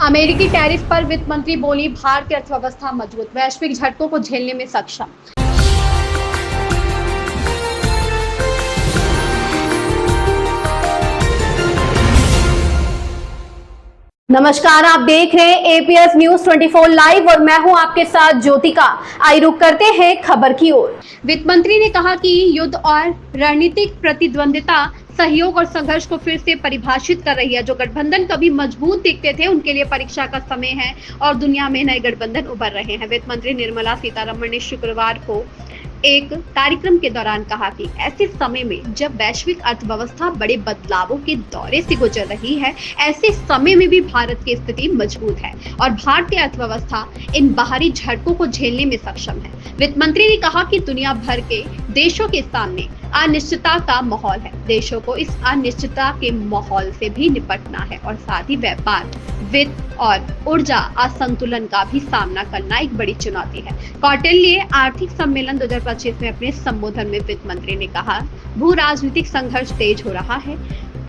अमेरिकी टैरिफ पर वित्त मंत्री बोली, भारतीय अर्थव्यवस्था मजबूत, वैश्विक झटकों को झेलने में सक्षम। नमस्कार, आप देख रहे हैं एपीएस न्यूज 24 लाइव और मैं हूं आपके साथ ज्योतिका। आइए रुक करते हैं खबर की ओर। वित्त मंत्री ने कहा कि युद्ध और रणनीतिक प्रतिद्वंदिता सहयोग और संघर्ष को फिर से परिभाषित कर रही है। जो गठबंधन कभी मजबूत दिखते थे, उनके लिए परीक्षा का समय है और दुनिया में नए गठबंधन उभर रहे हैं। वित्त मंत्री निर्मला सीतारमण ने शुक्रवार को एक कार्यक्रम के दौरान कहा कि ऐसे समय में जब वैश्विक अर्थव्यवस्था बड़े बदलावों के दौरे से गुजर रही है, ऐसे समय में भी भारत की स्थिति मजबूत है और भारतीय अर्थव्यवस्था इन बाहरी झटकों को झेलने में सक्षम है। वित्त मंत्री ने कहा कि दुनिया भर के देशों के सामने अनिश्चितता का माहौल है। देशों को इस अनिश्चितता के माहौल से भी निपटना है और साथ ही व्यापार, वित्त और ऊर्जा असंतुलन का भी सामना करना एक बड़ी चुनौती है। कौटिल्य आर्थिक सम्मेलन 2025 में अपने संबोधन में वित्त मंत्री ने कहा, भू राजनीतिक संघर्ष तेज हो रहा है।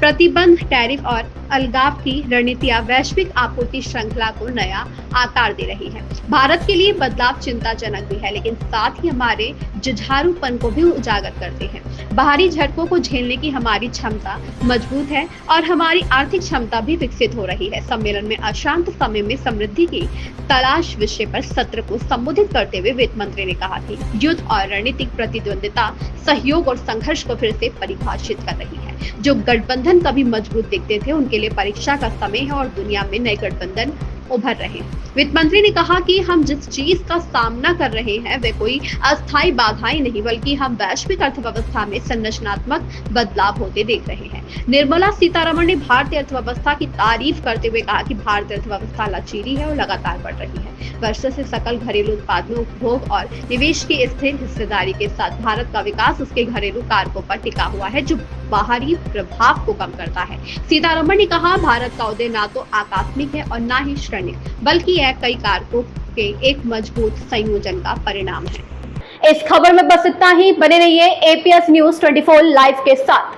प्रतिबंध, टैरिफ और अलगाव की रणनीतियां वैश्विक आपूर्ति श्रृंखला को नया आकार दे रही है। भारत के लिए बदलाव चिंताजनक भी है, लेकिन साथ ही हमारे जुझारूपन को भी उजागर करते हैं। बाहरी झटकों को झेलने की हमारी क्षमता मजबूत है और हमारी आर्थिक क्षमता भी विकसित हो रही है। सम्मेलन में अशांत समय में समृद्धि की तलाश विषय पर सत्र को संबोधित करते हुए वित्त मंत्री ने कहा कि युद्ध और रणनीतिक प्रतिद्वंदिता सहयोग और संघर्ष को फिर से परिभाषित कर रही है। जो गठबंधन कभी मजबूत दिखते थे, उनके लिए परीक्षा का समय है और दुनिया में नए गठबंधन उभर रहे हैं। वित्त मंत्री ने कहा कि हम जिस चीज का सामना कर रहे हैं वे कोई अस्थायी बाधाएं नहीं, बल्कि हम वैश्विक अर्थव्यवस्था में संरचनात्मक बदलाव होते देख रहे हैं। निर्मला सीतारमण ने भारतीय अर्थव्यवस्था की तारीफ करते हुए कहा कि भारतीय अर्थव्यवस्था लचीली है और लगातार बढ़ रही है। वर्षों से सकल घरेलू उत्पाद में उपभोग और निवेश की स्थिर हिस्सेदारी के साथ भारत का विकास उसके घरेलू कारकों पर टिका हुआ है, जो बाहरी प्रभाव को कम करता है। सीतारमण ने कहा, भारत का उदय ना तो आकस्मिक है और ना ही क्षणिक, बल्कि यह कई कारकों के एक मजबूत संयोजन का परिणाम है। इस खबर में बस इतना ही। बने रहिए एपीएस न्यूज 24 लाइव के साथ।